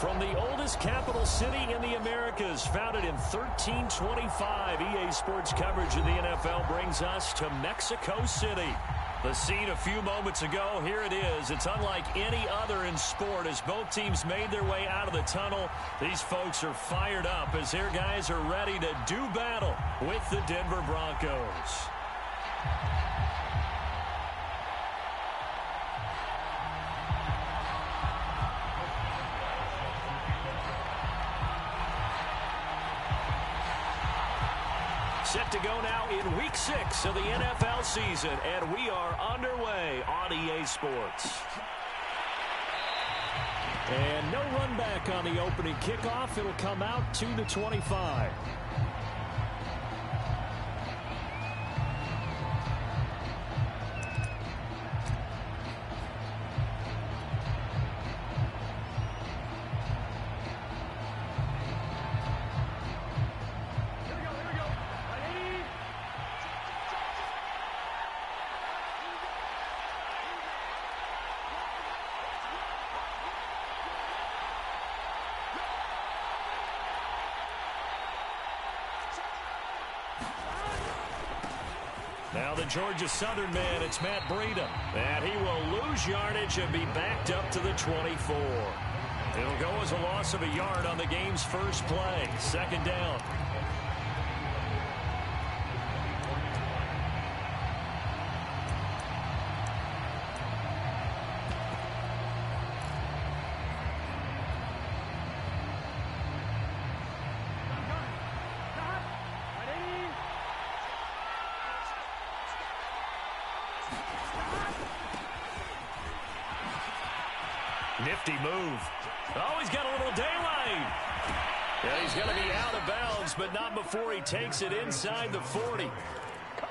From the oldest capital city in the Americas, founded in 1325, EA Sports coverage of the NFL brings us to Mexico City. The scene a few moments ago, here it is. It's unlike any other in sport as both teams made their way out of the tunnel. These folks are fired up as their guys are ready to do battle with the Denver Broncos. Set to go now in Week 6 of the NFL season, and we are underway on EA Sports. And no run back on the opening kickoff. It'll come out to the 25. Now the Georgia Southern man, it's Matt Breida. And he will lose yardage and be backed up to the 24. It'll go as a loss of a yard on the game's first play. Second down. Nifty move. Oh, he's got a little daylight. Yeah, he's going to be out of bounds, but not before he takes it inside the 40.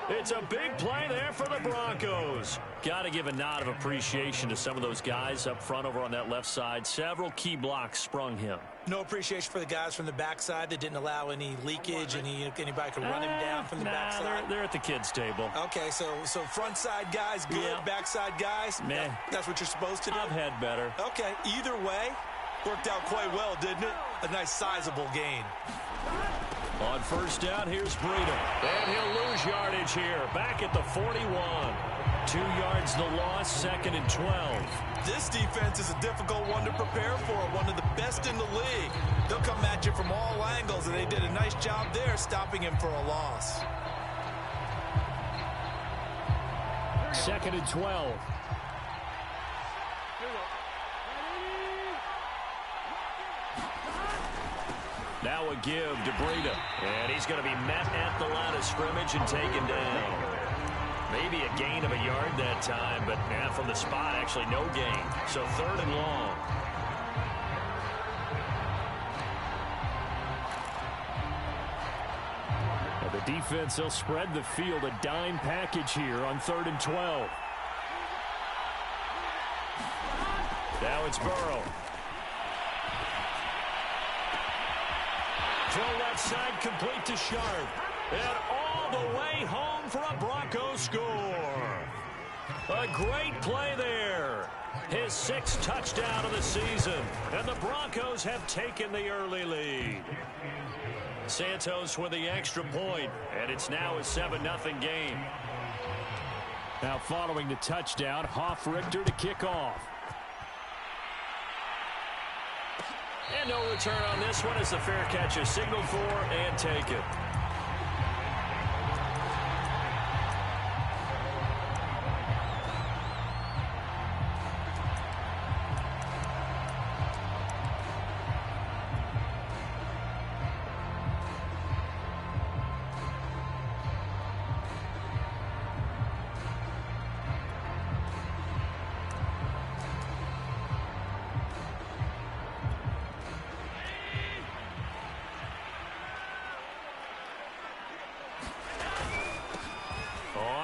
It's a big play there for the Broncos. Got to give a nod of appreciation to some of those guys up front over on that left side. Several key blocks sprung him. No appreciation for the guys from the backside that didn't allow any leakage, anybody could run him down from the backside. They're at the kids' table. Okay, so front side guys good, yeah. Backside guys, meh. That's what you're supposed to do? I've had better. Okay, either way, worked out quite well, didn't it? A nice sizable gain. On first down, here's Breida. And he'll lose yardage here. Back at the 41. 2 yards the loss, second and 12. This defense is a difficult one to prepare for, one of the best in the league. They'll come at you from all angles, and they did a nice job there stopping him for a loss. Second and 12. Now a give to Breida. And he's going to be met at the line of scrimmage and taken down. Maybe a gain of a yard that time, but from the spot, actually no gain. So third and long. Now the defense, they'll spread the field, a dime package here on 3rd and 12. Now it's Burrow. Throw left side complete to Sharp. And all the way home for a Broncos score. A great play there. His 6th touchdown of the season. And the Broncos have taken the early lead. Santos with the extra point. And it's now a 7-0 game. Now following the touchdown, Hoff-Richter to kick off. And no return on this one as the fair catch is signaled for and taken.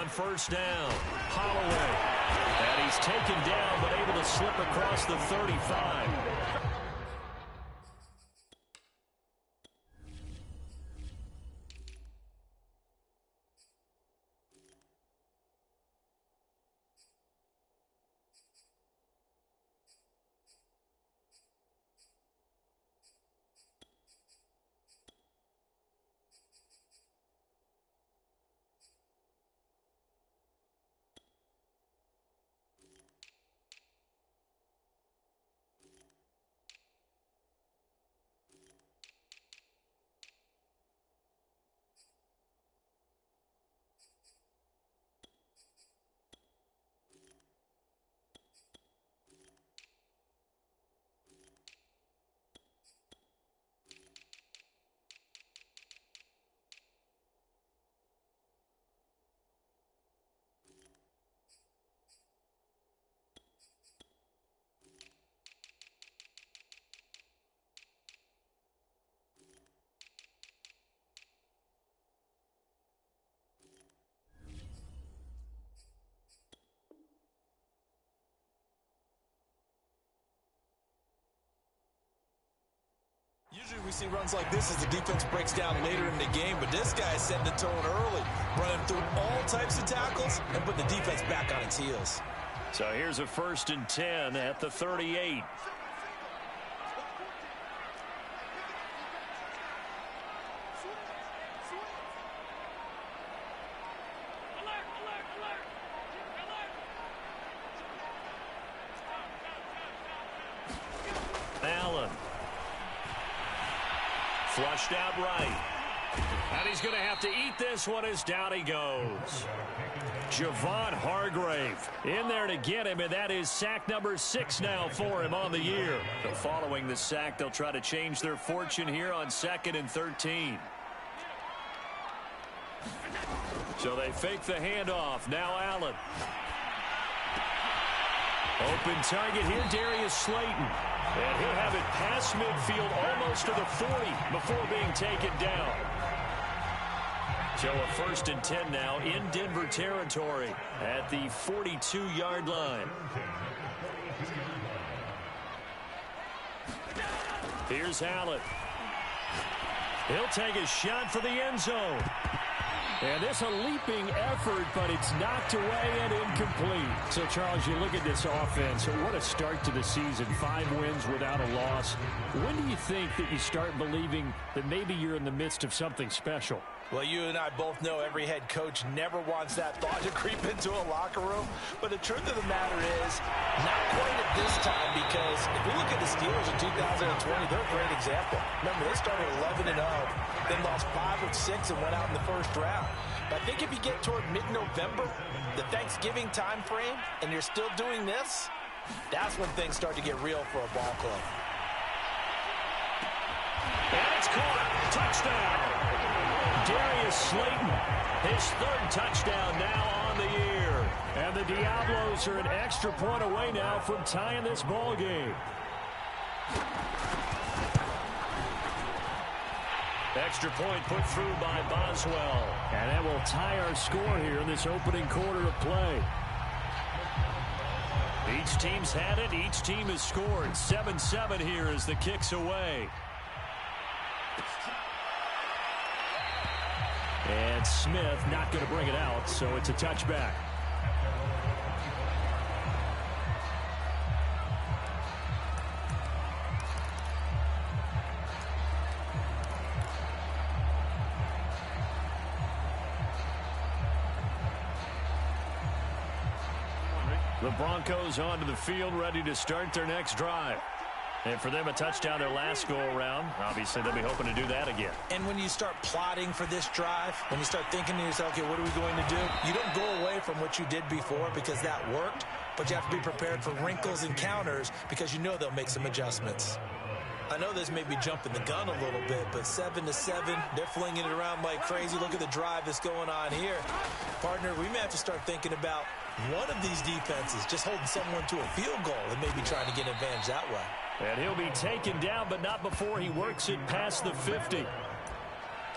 First down, Holloway. And he's taken down, but able to slip across the 35. Usually we see runs like this as the defense breaks down later in the game, but this guy is setting the tone early, running through all types of tackles and putting the defense back on its heels. So here's a 1st and 10 at the 38. Allen. Flushed out right. And he's going to have to eat this one as down he goes. Javon Hargrave in there to get him, and that is sack number 6 now for him on the year. So following the sack, they'll try to change their fortune here on 2nd and 13. So they fake the handoff. Now Allen. Open target here, Darius Slayton. And he'll have it past midfield almost to the 40 before being taken down. So a 1st and 10 now in Denver territory at the 42-yard line. Here's Allen. He'll take a shot for the end zone. And this a leaping effort, but it's knocked away and incomplete. So, Charles, you look at this offense, what a start to the season. 5 wins without a loss. When do you think that you start believing that maybe you're in the midst of something special? Well, you and I both know every head coach never wants that thought to creep into a locker room. But the truth of the matter is, not quite at this time, because if we look at the Steelers in 2020, they're a great example. Remember, they started 11-0, then lost 5 of 6 and went out in the 1st round. But I think if you get toward mid-November, the Thanksgiving time frame, and you're still doing this, that's when things start to get real for a ball club. And it's caught. Touchdown. Darius Slayton, his 3rd touchdown now on the year. And the Diabolos are an extra point away now from tying this ball game. Extra point put through by Boswell. And that will tie our score here in this opening quarter of play. Each team's had it. Each team has scored. 7-7 here as the kick's away. And Smith not going to bring it out, so it's a touchback. The Broncos onto the field, ready to start their next drive. And for them, a touchdown their last go-around. Obviously, they'll be hoping to do that again. And when you start plotting for this drive, when you start thinking to yourself, okay, what are we going to do? You don't go away from what you did before because that worked, but you have to be prepared for wrinkles and counters because you know they'll make some adjustments. I know this may be jumping the gun a little bit, but 7-7, they're flinging it around like crazy. Look at the drive that's going on here. Partner, we may have to start thinking about one of these defenses just holding someone to a field goal and maybe trying to get an advantage that way. And he'll be taken down, but not before he works it past the 50.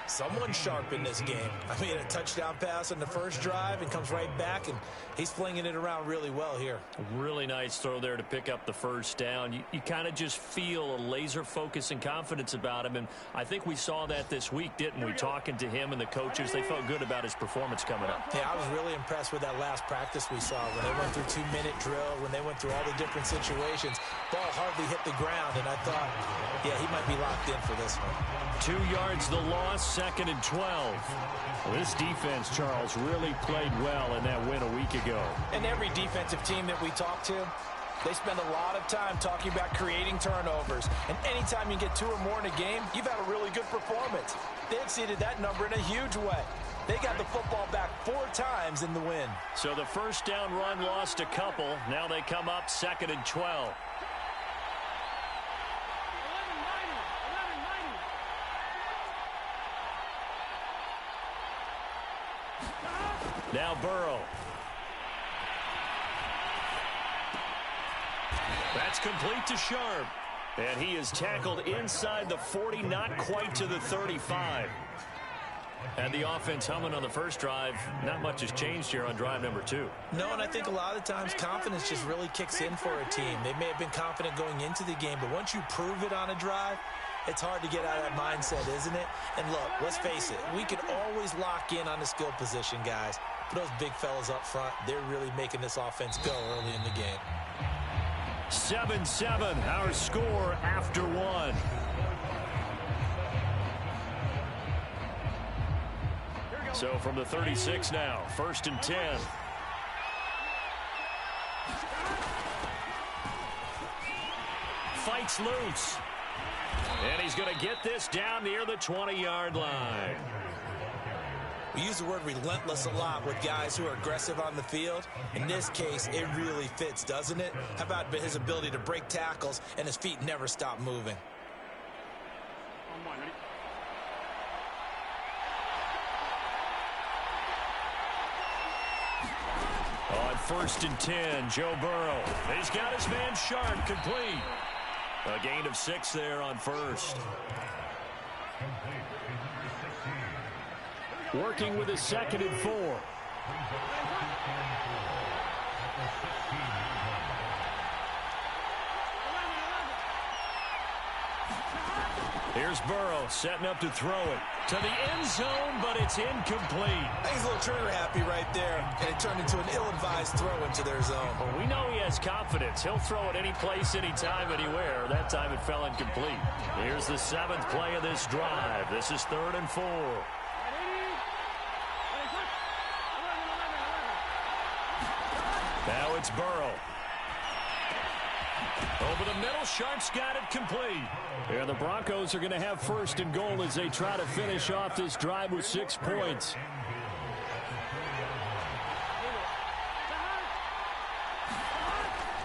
Someone's sharp in this game. I mean, a touchdown pass on the first drive and comes right back, and he's flinging it around really well here. Really nice throw there to pick up the first down. You kind of just feel a laser focus and confidence about him, and I think we saw that this week, didn't we? Talking to him and the coaches, they felt good about his performance coming up. Yeah, I was really impressed with that last practice we saw when they went through 2-minute drill, when they went through all the different situations. Ball hardly hit the ground, and I thought, yeah, he might be locked in for this one. 2 yards the loss, 2nd and 12. Well, this defense, Charles, really played well in that win a week ago. And every defensive team that we talk to, they spend a lot of time talking about creating turnovers. And anytime you get 2 or more in a game, you've had a really good performance. They exceeded that number in a huge way. They got the football back 4 times in the win. So the first down run lost a couple. Now they come up 2nd and 12. Now Burrow. That's complete to Sharp. And he is tackled inside the 40, not quite to the 35. And the offense humming on the first drive. Not much has changed here on drive number 2. No, and I think a lot of times confidence just really kicks in for a team. They may have been confident going into the game, but once you prove it on a drive, It's hard to get out of that mindset, isn't it? And look, let's face it, we can always lock in on the skill position, guys. But those big fellas up front, they're really making this offense go early in the game. 7-7, our score after one. So from the 36 now, 1st and 10. Fights loose. And he's going to get this down near the 20-yard line. We use the word relentless a lot with guys who are aggressive on the field. In this case, it really fits, doesn't it? How about his ability to break tackles and his feet never stop moving? On 1st and 10, Joe Burrow. He's got his man Sharp, complete. A gain of 6 there on 1st. Working with his 2nd and 4. Here's Burrow setting up to throw it to the end zone, but it's incomplete. I think he's a little trigger happy right there, and it turned into an ill-advised throw into their zone. Well, we know he has confidence. He'll throw it any place, anytime, anywhere. That time it fell incomplete. Here's the 7th play of this drive. This is 3rd and 4. Now it's Burrow. Over the middle, Sharp's got it complete. And the Broncos are going to have 1st and goal as they try to finish off this drive with 6 points.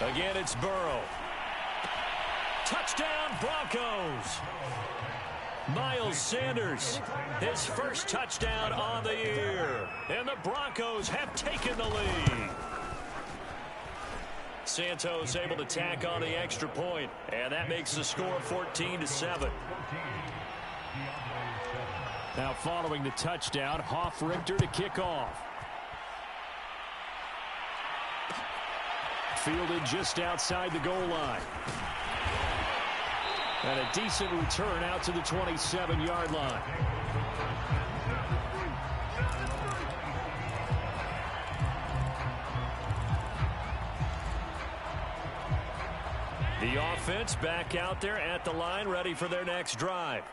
Again, it's Burrow. Touchdown, Broncos. Miles Sanders, his first touchdown on the year. And the Broncos have taken the lead. Santos able to tack on the extra point, and that makes the score 14-7. Now following the touchdown, Hoff-Richter to kick off. Fielded just outside the goal line. And a decent return out to the 27-yard line. The offense back out there at the line, ready for their next drive.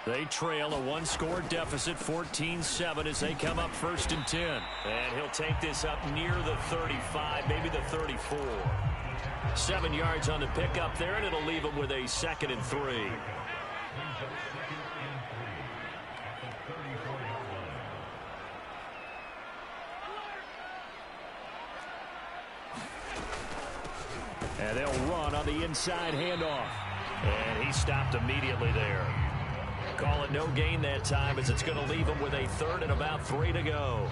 They trail a 1-score deficit, 14-7, as they come up 1st and 10. And he'll take this up near the 35, maybe the 34. 7 yards on the pickup there, and it'll leave him with a 2nd and 3. And they'll run on the inside handoff. And he stopped immediately there. Call it no gain that time, as it's going to leave him with a 3rd and about 3 to go.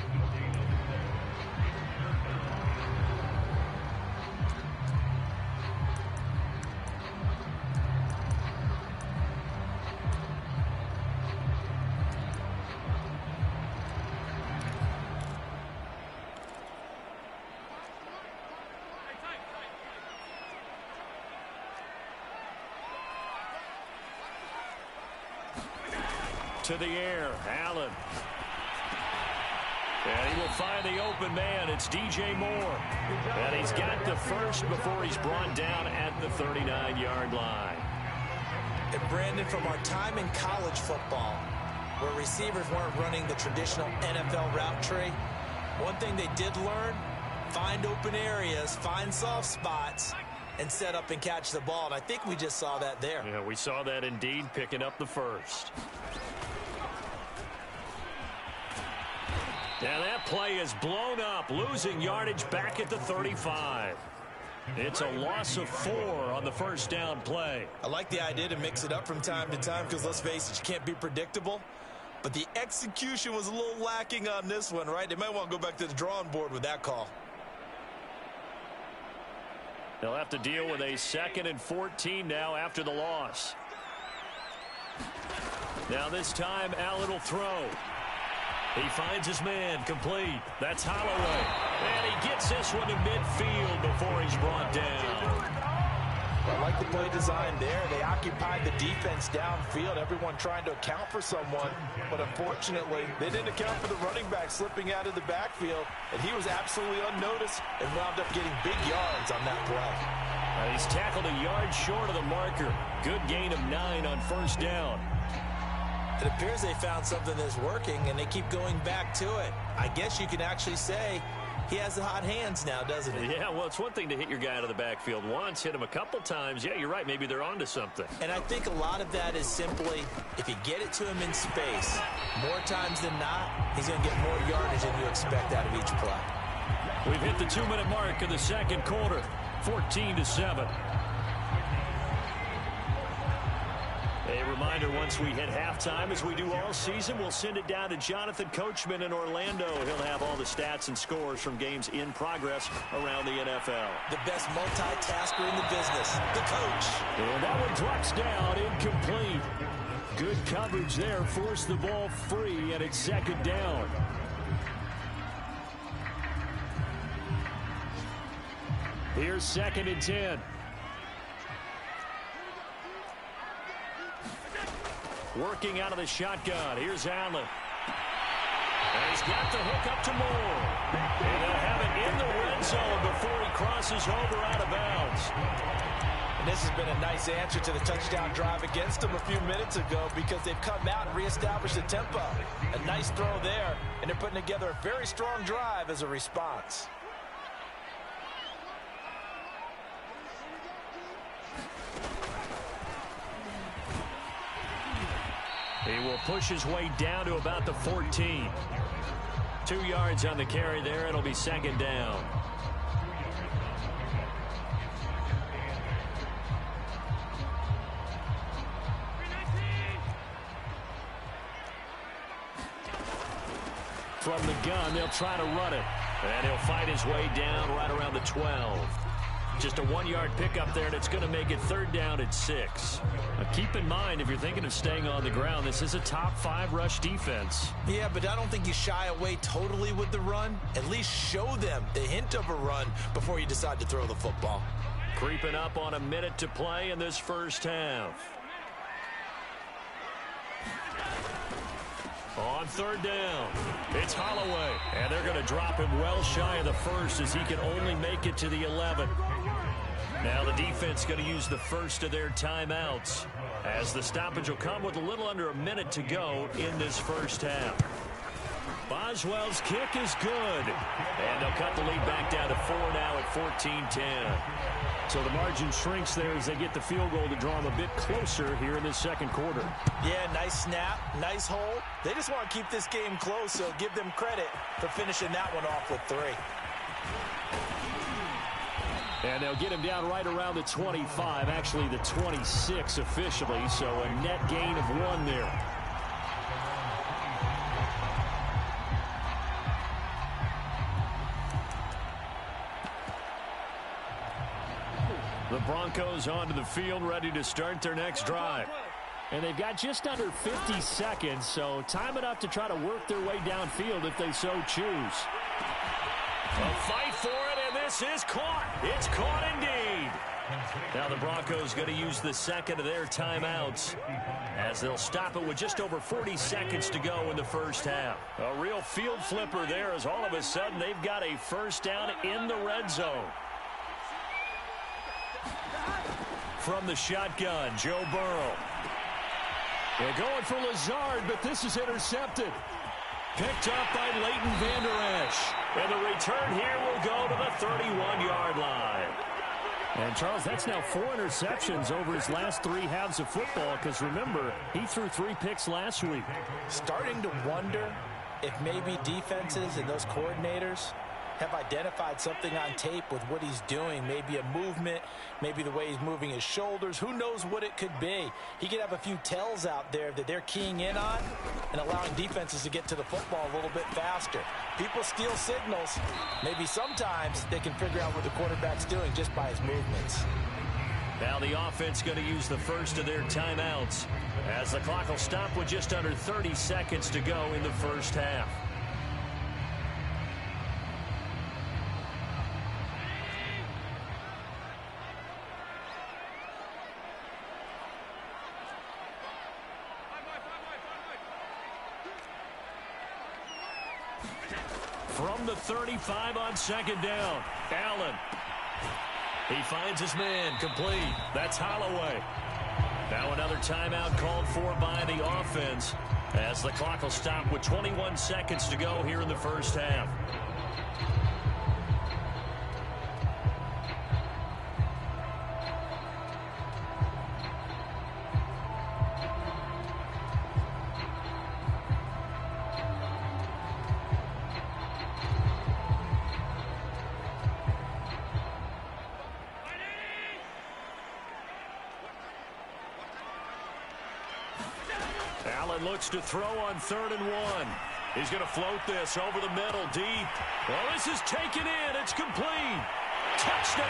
To the air, Allen. And he will find the open man. It's DJ Moore. And he's got the first before he's brought down at the 39-yard line. And Brandon, from our time in college football, where receivers weren't running the traditional NFL route tree, one thing they did learn, find open areas, find soft spots, and set up and catch the ball. And I think we just saw that there. Yeah, we saw that indeed, picking up the first. Now that play is blown up, losing yardage back at the 35. It's a loss of 4 on the first down play. I like the idea to mix it up from time to time because, let's face it, you can't be predictable. But the execution was a little lacking on this one, right? They might want to go back to the drawing board with that call. They'll have to deal with a 2nd and 14 now after the loss. Now this time, Allen will throw. He finds his man, complete. That's Holloway. And he gets this one to midfield before he's brought down. I like the play design there. They occupied the defense downfield, everyone trying to account for someone. But unfortunately, they didn't account for the running back slipping out of the backfield, and he was absolutely unnoticed and wound up getting big yards on that play. He's tackled a yard short of the marker. Good gain of 9 on first down. It appears they found something that's working, and they keep going back to it. I guess you can actually say he has the hot hands now, doesn't he? Yeah, well, it's one thing to hit your guy out of the backfield once, hit him a couple times. Yeah, you're right. Maybe they're onto something. And I think a lot of that is simply if you get it to him in space, more times than not, he's going to get more yardage than you expect out of each play. We've hit the 2-minute mark of the second quarter, 14-7. A reminder, once we hit halftime, as we do all season, we'll send it down to Jonathan Coachman in Orlando. He'll have all the stats and scores from games in progress around the NFL. The best multitasker in the business, the coach. And that one drops down, incomplete. Good coverage there, forced the ball free, and it's second down. Here's 2nd and 10. Working out of the shotgun. Here's Allen. And he's got the hook up to Moore. And they'll have it in the red zone before he crosses over out of bounds. And this has been a nice answer to the touchdown drive against them a few minutes ago, because they've come out and reestablished the tempo. A nice throw there, and they're putting together a very strong drive as a response. He will push his way down to about the 14. 2 yards on the carry there. It'll be second down. From the gun, they'll try to run it. And he'll fight his way down right around the 12. Just a 1-yard pickup there, and it's going to make it third down at 6. Now keep in mind, if you're thinking of staying on the ground, this is a top 5 rush defense. Yeah, but I don't think you shy away totally with the run. At least show them the hint of a run before you decide to throw the football. Creeping up on a minute to play in this first half. On third down, it's Holloway, and they're going to drop him well shy of the first as he can only make it to the 11. Now the defense going to use the first of their timeouts, as the stoppage will come with a little under a minute to go in this first half. Boswell's kick is good, and they'll cut the lead back down to 4 now at 14-10. So the margin shrinks there as they get the field goal to draw them a bit closer here in this second quarter. Yeah, nice snap, nice hold. They just want to keep this game close, so give them credit for finishing that one off with 3. And they'll get him down right around the 25, actually the 26 officially, so a net gain of 1 there. The Broncos onto the field, ready to start their next drive. And they've got just under 50 seconds, so time enough to try to work their way downfield if they so choose. A fight for it, and this is caught. It's caught indeed. Now the Broncos going to use the second of their timeouts, as they'll stop it with just over 40 seconds to go in the first half. A real field flipper there, as all of a sudden they've got a first down in the red zone. From the shotgun, Joe Burrow. They're going for Lazard, but this is intercepted. Picked up by Leighton Vander Esch. And the return here will go to the 31-yard line. And, Charles, that's now 4 interceptions over his last 3 halves of football, because, remember, he threw 3 picks last week. Starting to wonder if maybe defenses and those coordinators have identified something on tape with what he's doing. Maybe a movement, maybe the way he's moving his shoulders. Who knows what it could be? He could have a few tells out there that they're keying in on and allowing defenses to get to the football a little bit faster. People steal signals. Maybe sometimes they can figure out what the quarterback's doing just by his movements. Now the offense going to use the first of their timeouts, as the clock will stop with just under 30 seconds to go in the first half. From the 35 on second down, Allen. He finds his man, complete. That's Holloway. Now another timeout called for by the offense as the clock will stop with 21 seconds to go here in the first half. Allen looks to throw on 3rd and 1. He's going to float this over the middle, deep. Well, this is taken in. It's complete. Touchdown!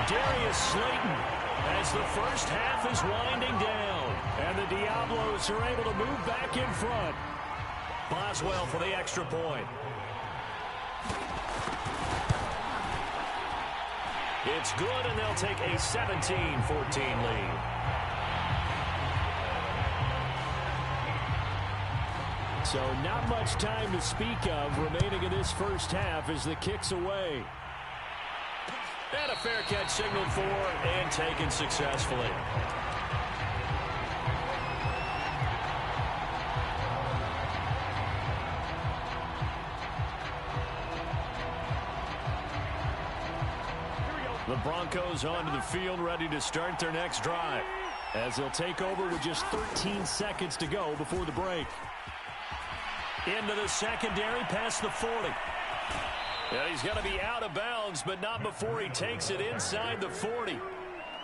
Darius Slayton as the first half is winding down. And the Diabolos are able to move back in front. Boswell for the extra point. It's good, and they'll take a 17-14 lead. So not much time to speak of remaining in this first half as the kick's away. And a fair catch signaled for and taken successfully. The Broncos onto the field, ready to start their next drive, as they'll take over with just 13 seconds to go before the break. Into the secondary, past the 40. And he's going to be out of bounds, but not before he takes it inside the 40.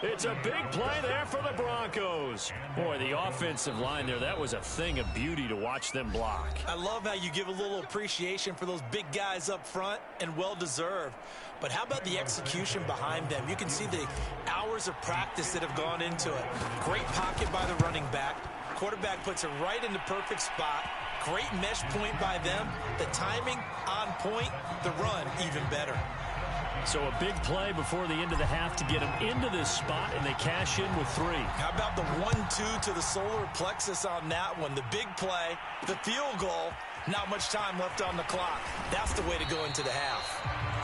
It's a big play there for the Broncos. Boy, the offensive line there, that was a thing of beauty to watch them block. I love how you give a little appreciation for those big guys up front, and well-deserved. But how about the execution behind them? You can see the hours of practice that have gone into it. Great pocket by the running back. Quarterback puts it right in the perfect spot. Great mesh point by them. The timing on point. The run even better. So a big play before the end of the half to get them into this spot, and they cash in with 3. How about the 1-2 to the solar plexus on that one? The big play, the field goal, not much time left on the clock. That's the way to go into the half.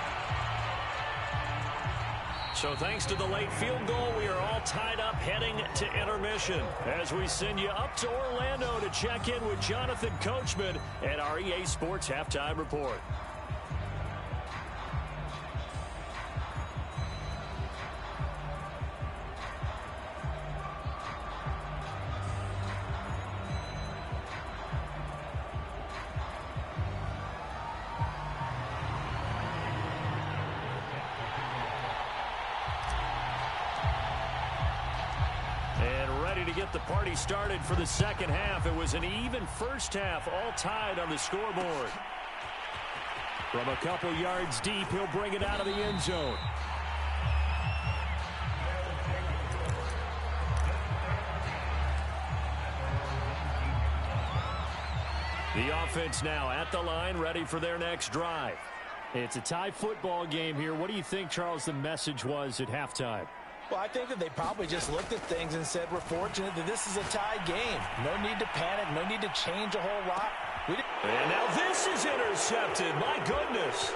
So thanks to the late field goal, we are all tied up heading to intermission as we send you up to Orlando to check in with Jonathan Coachman at our EA Sports Halftime Report. To get the party started for the second half. It was an even first half, all tied on the scoreboard. From a couple yards deep, he'll bring it out of the end zone. The offense now at the line, ready for their next drive. It's a tie football game here. What do you think, Charles, the message was at halftime? Well, I think that they probably just looked at things and said, we're fortunate that this is a tie game. No need to panic. No need to change a whole lot. And now this is intercepted. My goodness.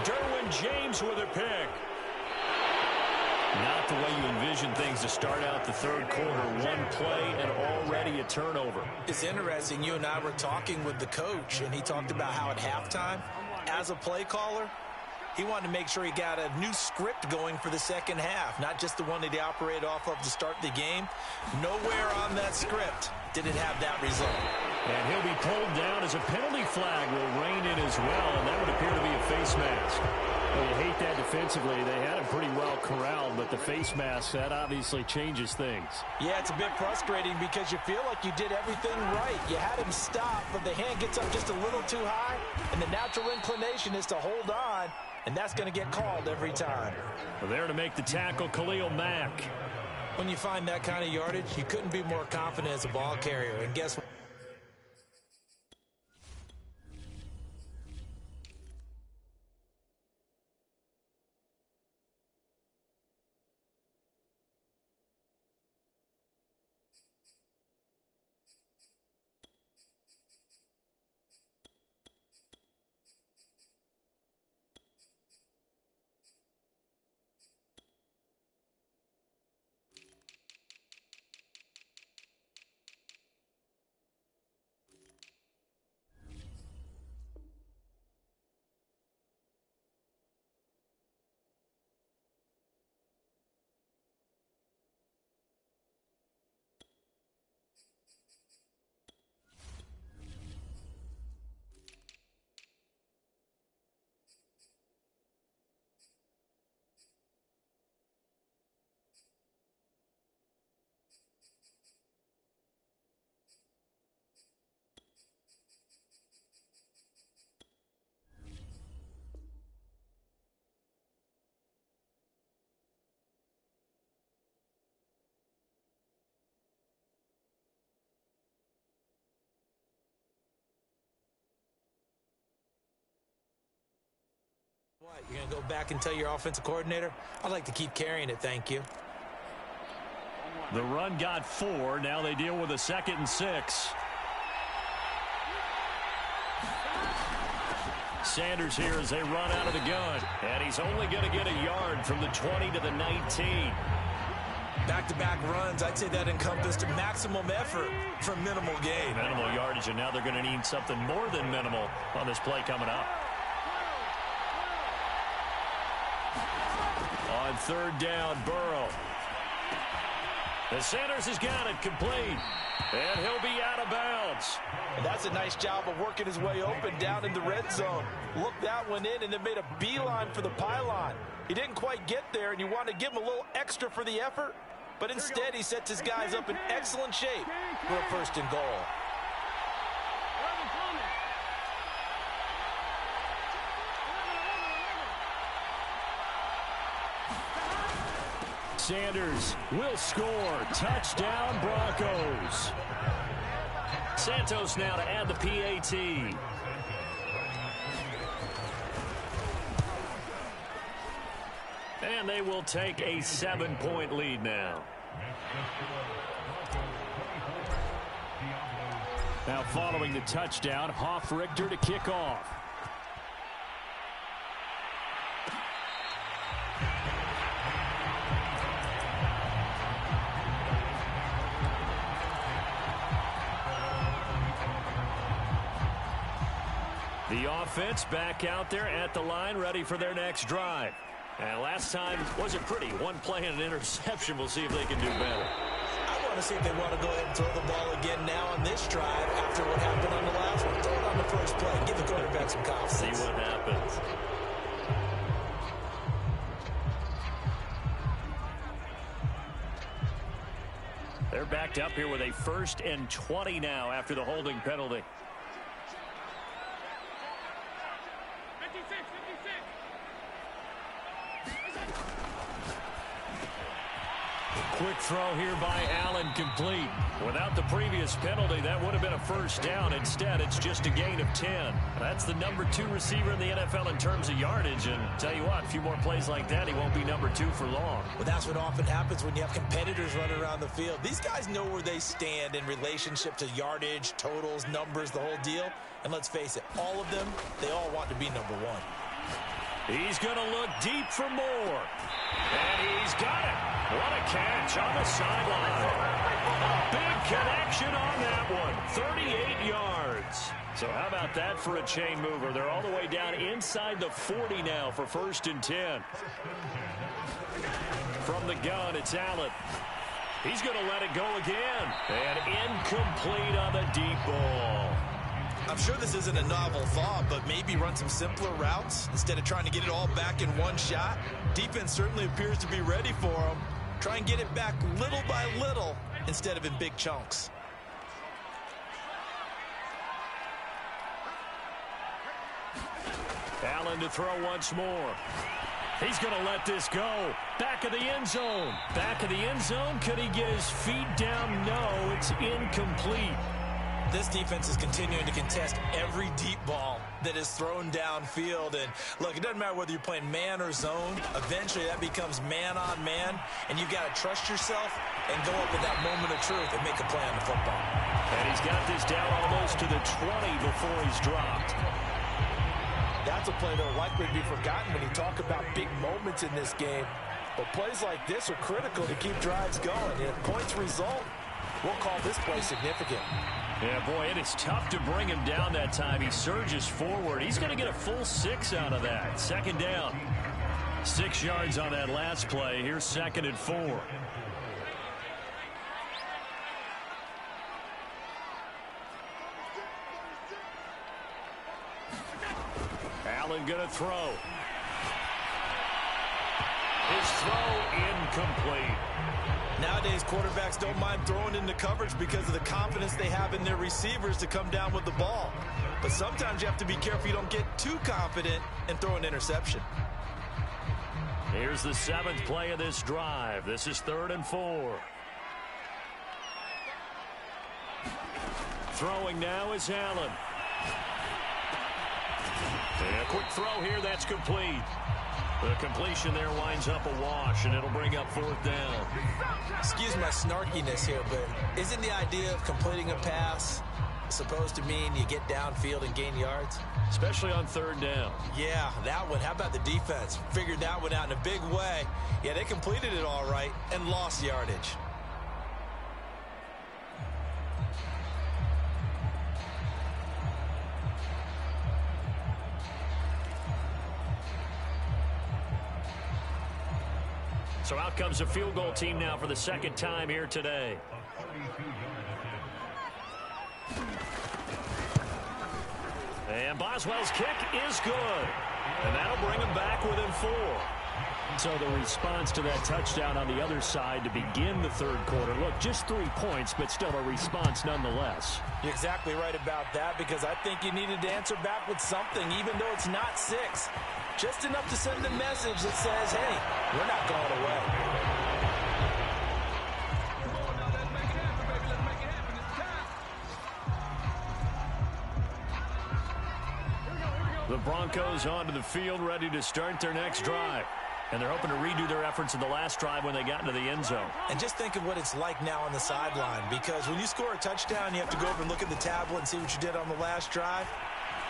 Derwin James with a pick. Not the way you envision things to start out the third quarter. One play and already a turnover. It's interesting. You and I were talking with the coach, and he talked about how at halftime, as a play caller, he wanted to make sure he got a new script going for the second half, not just the one that he operated off of to start the game. Nowhere on that script did it have that result. And he'll be pulled down as a penalty flag will rein in as well, and that would appear to be a face mask. Well, you hate that defensively. They had him pretty well corralled, but the face mask, that obviously changes things. Yeah, it's a bit frustrating because you feel like you did everything right. You had him stop, but the hand gets up just a little too high, and the natural inclination is to hold on. And that's going to get called every time. Well, there to make the tackle, Khalil Mack. When you find that kind of yardage, you couldn't be more confident as a ball carrier. And guess what? You're going to go back and tell your offensive coordinator, I'd like to keep carrying it, thank you. The run got 4. Now they deal with a 2nd and 6. Sanders here as they run out of the gun. And he's only going to get a yard from the 20 to the 19. Back-to-back runs, I'd say that encompassed maximum effort for minimal gain. Minimal yardage, and now they're going to need something more than minimal on this play coming up. On 3rd down, Burrow. And Sanders has got it complete. And he'll be out of bounds. And that's a nice job of working his way open down in the red zone. Looked that one in and then made a beeline for the pylon. He didn't quite get there, and you want to give him a little extra for the effort. But instead, he sets his guys up in excellent shape for a 1st and goal. Sanders will score. Touchdown, Broncos. Santos now to add the PAT. And they will take a 7-point lead now. Now following the touchdown, Hoff-Richter to kick off. The offense back out there at the line, ready for their next drive. And last time wasn't pretty. One play and an interception. We'll see if they can do better. I want to see if they want to go ahead and throw the ball again now on this drive after what happened on the last one. Throw it on the first play. Give the quarterback some confidence. See what happens. They're backed up here with a 1st and 20 now after the holding penalty. Quick throw here by Allen, complete. Without the previous penalty, that would have been a 1st down. Instead, it's just a gain of 10. That's the number 2 receiver in the NFL in terms of yardage. And tell you what, a few more plays like that, he won't be number 2 for long. Well, that's what often happens when you have competitors running around the field. These guys know where they stand in relationship to yardage, totals, numbers, the whole deal. And let's face it, all of them, they all want to be number 1. He's going to look deep for more. And he's got it. What a catch on the sideline. A big connection on that one. 38 yards. So how about that for a chain mover? They're all the way down inside the 40 now for 1st and 10. From the gun, it's Allen. He's going to let it go again. And incomplete on the deep ball. I'm sure this isn't a novel thought, but maybe run some simpler routes instead of trying to get it all back in one shot. Defense certainly appears to be ready for him. Try and get it back little by little instead of in big chunks. Allen to throw once more. He's going to let this go. Back of the end zone. Back of the end zone. Could he get his feet down? No, it's incomplete. This defense is continuing to contest every deep ball that is thrown downfield. And look, it doesn't matter whether you're playing man or zone. Eventually that becomes man on man, and you've got to trust yourself and go up with that moment of truth and make a play on the football. And he's got this down almost to the 20 before he's dropped. That's a play that will likely be forgotten when you talk about big moments in this game. But plays like this are critical to keep drives going. And if points result, we'll call this play significant. Yeah, boy, it is tough to bring him down that time. He surges forward. He's going to get a full 6 out of that. 2nd down. 6 yards on that last play. Here's 2nd and 4. Allen going to throw. His throw incomplete. Nowadays, quarterbacks don't mind throwing into coverage because of the confidence they have in their receivers to come down with the ball. But sometimes you have to be careful you don't get too confident and throw an interception. Here's the 7th play of this drive. This is 3rd and 4. Throwing now is Allen. And quick throw here, that's complete. The completion there winds up a wash, and it'll bring up 4th down. Excuse my snarkiness here, but isn't the idea of completing a pass supposed to mean you get downfield and gain yards? Especially on 3rd down. Yeah, that one. How about the defense? Figured that one out in a big way. Yeah, they completed it all right and lost yardage. So out comes a field goal team now for the 2nd time here today. And Boswell's kick is good. And that'll bring him back within 4. So the response to that touchdown on the other side to begin the 3rd quarter. Look, just 3 points, but still a response nonetheless. You're exactly right about that, because I think you needed to answer back with something, even though it's not 6. Just enough to send a message that says, hey, we're not going away. The Broncos onto the field, ready to start their next drive. And they're hoping to redo their efforts in the last drive when they got into the end zone. And just think of what it's like now on the sideline, because when you score a touchdown, you have to go over and look at the tablet and see what you did on the last drive.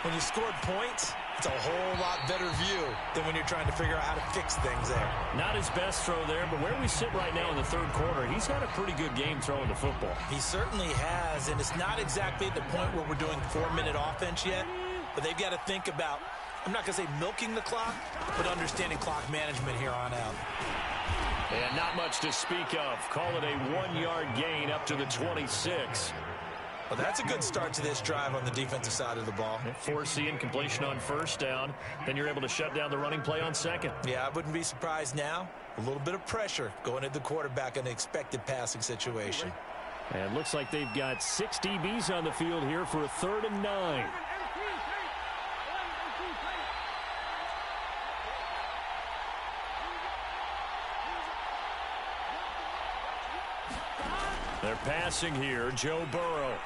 When you scored points, it's a whole lot better view than when you're trying to figure out how to fix things there. Not his best throw there, but where we sit right now in the 3rd quarter, he's had a pretty good game throwing the football. He certainly has, and it's not exactly at the point where we're doing 4-minute offense yet, but they've got to think about, I'm not going to say milking the clock, but understanding clock management here on out. And not much to speak of. Call it a 1-yard gain up to the 26. Well, that's a good start to this drive on the defensive side of the ball. Forcing completion on 1st down. Then you're able to shut down the running play on 2nd. Yeah, I wouldn't be surprised now. A little bit of pressure going at the quarterback in an expected passing situation. And looks like they've got 6 DBs on the field here for a 3rd and 9. They're passing here, Joe Burrow.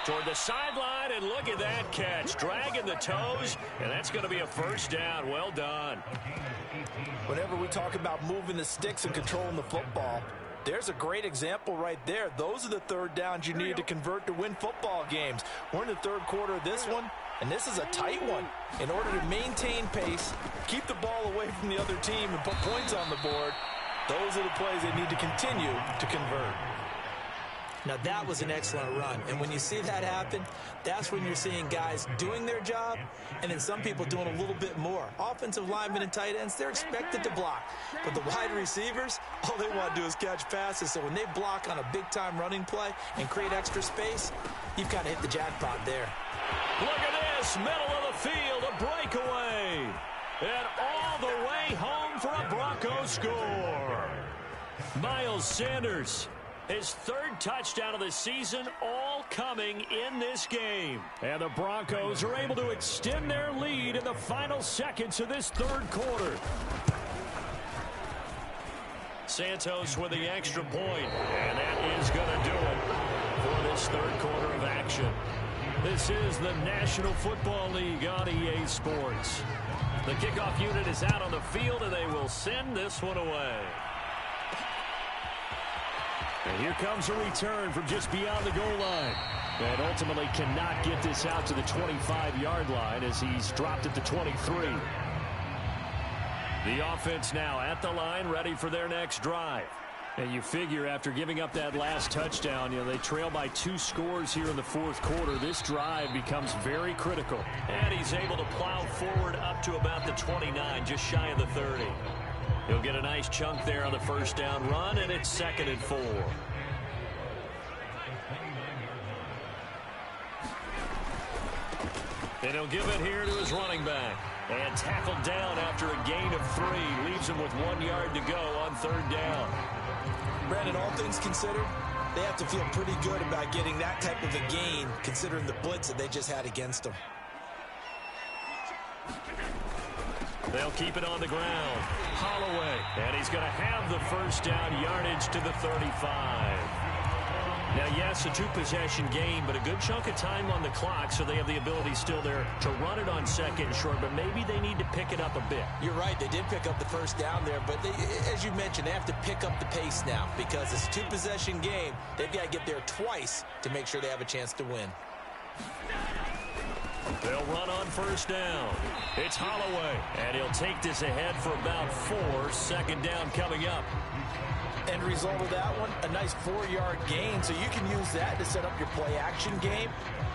Toward the sideline, and look at that catch. Dragging the toes, and that's going to be a 1st down. Well done. Whenever we talk about moving the sticks and controlling the football, there's a great example right there. Those are the 3rd downs you need to convert to win football games. We're in the 3rd quarter of this one, and this is a tight one. In order to maintain pace, keep the ball away from the other team, and put points on the board, those are the plays they need to continue to convert. Now, that was an excellent run. And when you see that happen, that's when you're seeing guys doing their job and then some people doing a little bit more. Offensive linemen and tight ends, they're expected to block. But the wide receivers, all they want to do is catch passes. So when they block on a big-time running play and create extra space, you've got to hit the jackpot there. Look at this, middle of the field, a breakaway. And all the way home for a Broncos score. Miles Sanders, his 3rd touchdown of the season, all coming in this game. And the Broncos are able to extend their lead in the final seconds of this 3rd quarter. Santos with the extra point, and that is going to do it for this 3rd quarter of action. This is the National Football League on EA Sports. The kickoff unit is out on the field, and they will send this one away. And here comes a return from just beyond the goal line. And ultimately cannot get this out to the 25-yard line as he's dropped at the 23. The offense now at the line, ready for their next drive. And you figure after giving up that last touchdown, they trail by 2 scores here in the 4th quarter. This drive becomes very critical. And he's able to plow forward up to about the 29, just shy of the 30. He'll get a nice chunk there on the 1st down run, and it's 2nd and 4. And he'll give it here to his running back. And tackled down after a gain of 3. Leaves him with 1 yard to go on 3rd down. Brandon, all things considered, they have to feel pretty good about getting that type of a gain, considering the blitz that they just had against them. They'll keep it on the ground. Holloway. And he's going to have the 1st down, yardage to the 35. Now, yes, a two-possession game, but a good chunk of time on the clock, so they have the ability still there to run it on second and short, but maybe they need to pick it up a bit. You're right. They did pick up the first down there, but as you mentioned, they have to pick up the pace now because it's a two-possession game. They've got to get there twice to make sure they have a chance to win. They'll run on first down. It's Holloway, and he'll take this ahead for about 4. Second down coming up. End result of that one, a nice 4-yard gain. So you can use that to set up your play-action game,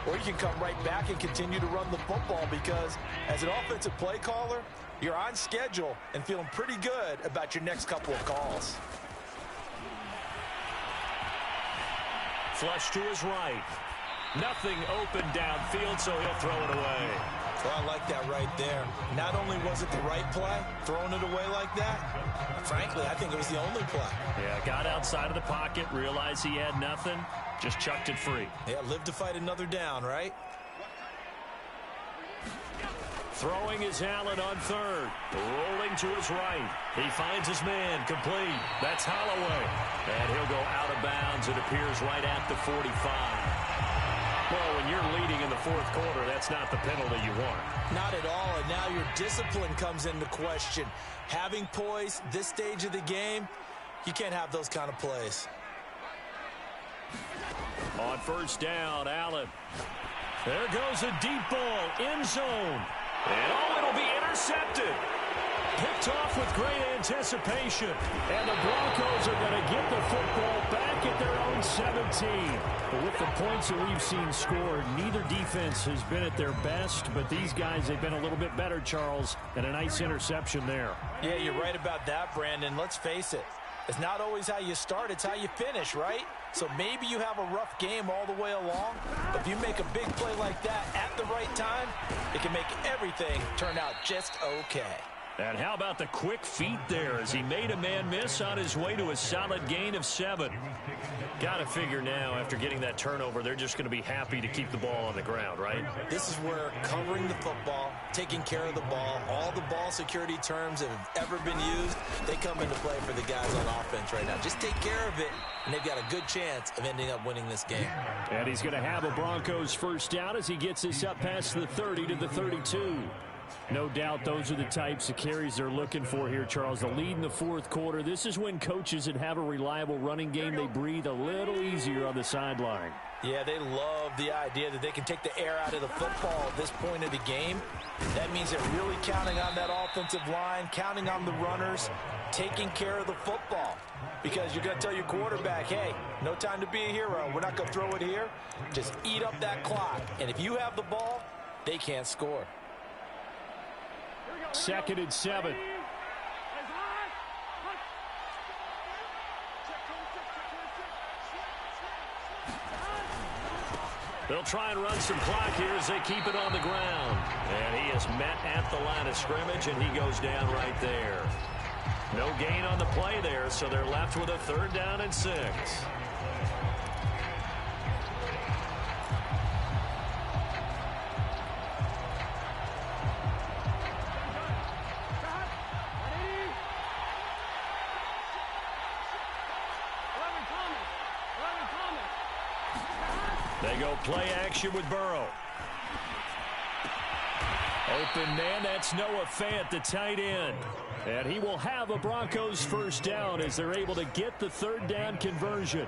or you can come right back and continue to run the football because as an offensive play caller, you're on schedule and feeling pretty good about your next couple of calls. Flush to his right. Nothing open downfield, so he'll throw it away. Well, I like that right there. Not only was it the right play, throwing it away like that, frankly, I think it was the only play. Yeah, got outside of the pocket, realized he had nothing, just chucked it free. Yeah, live to fight another down, right? Throwing is Allen on third. Rolling to his right. He finds his man, complete. That's Holloway. And he'll go out of bounds, it appears, right at the 45. Well, when you're leading in the fourth quarter, that's not the penalty you want. Not at all, and now your discipline comes into question. Having poise this stage of the game, you can't have those kind of plays. On first down, Allen. There goes a deep ball, end zone. And it'll be intercepted. Picked off with great anticipation. And the Broncos are going to get the football back at their own 17. But with the points that we've seen scored, neither defense has been at their best. But these guys, they've been a little bit better, Charles, and a nice interception there. Yeah, you're right about that, Brandon. Let's face it. It's not always how you start, it's how you finish, right? So maybe you have a rough game all the way along, but if you make a big play like that at the right time, it can make everything turn out just okay. And how about the quick feet there as he made a man miss on his way to a solid gain of 7. Got to figure now, after getting that turnover, they're just going to be happy to keep the ball on the ground, right? This is where covering the football, taking care of the ball, all the ball security terms that have ever been used, they come into play for the guys on offense right now. Just take care of it, and they've got a good chance of ending up winning this game. And he's going to have a Broncos first down as he gets this up past the 30 to the 32. No doubt those are the types of carries they're looking for here, Charles. The lead in the fourth quarter. This is when coaches that have a reliable running game, they breathe a little easier on the sideline. Yeah, they love the idea that they can take the air out of the football at this point of the game. That means they're really counting on that offensive line, counting on the runners, taking care of the football. Because you're going to tell your quarterback, hey, no time to be a hero. We're not going to throw it here. Just eat up that clock. And if you have the ball, they can't score. 2nd and 7. They'll try and run some clock here as they keep it on the ground. And he is met at the line of scrimmage, and he goes down right there. No gain on the play there, so they're left with a 3rd down and 6. They go play action with Burrow. Open man, that's Noah Fant, the tight end. And he will have a Broncos first down as they're able to get the 3rd down conversion.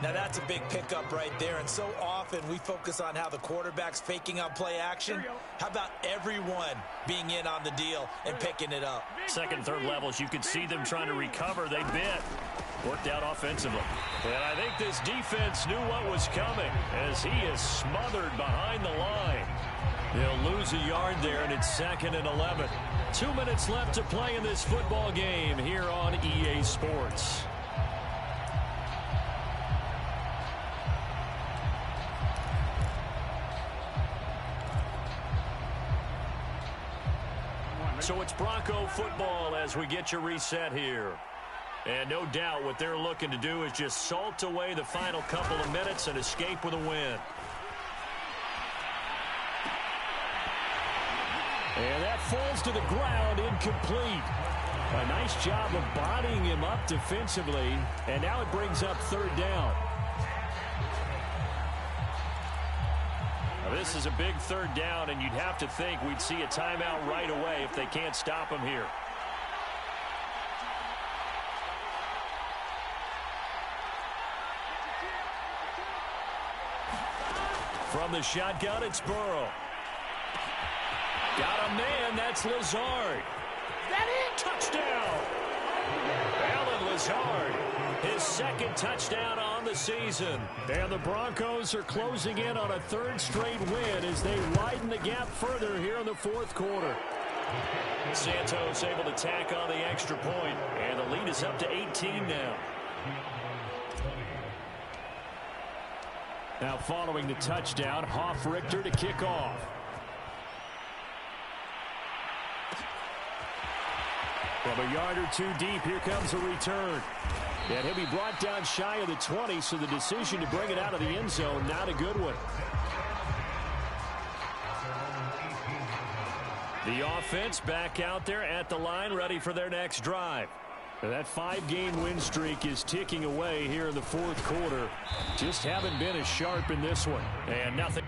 Now that's a big pickup right there, and so often we focus on how the quarterback's faking on play action. How about everyone being in on the deal and picking it up? 2nd, 3rd levels, you could see them trying to recover. They bit. Worked out offensively. And I think this defense knew what was coming as he is smothered behind the line. They'll lose a yard there, and it's 2nd and 11. 2 minutes left to play in this football game here on EA Sports. So it's Bronco football as we get you reset here. And no doubt what they're looking to do is just salt away the final couple of minutes and escape with a win. And that falls to the ground, incomplete. A nice job of bodying him up defensively, and now it brings up 3rd down. Now, this is a big third down, and you'd have to think we'd see a timeout right away if they can't stop him here. From the shotgun, it's Burrow. Got a man, that's Lazard. Touchdown! Allen Lazard, his second touchdown on the season. And the Broncos are closing in on a third straight win as they widen the gap further here in the fourth quarter. Santos able to tack on the extra point, and the lead is up to 18 now. Now following the touchdown, Hoff-Richter to kick off. From a yard or two deep, here comes a return. And he'll be brought down shy of the 20, so the decision to bring it out of the end zone, not a good one. The offense back out there at the line, ready for their next drive. That 5-game win streak is ticking away here in the fourth quarter. Just haven't been as sharp in this one. And nothing.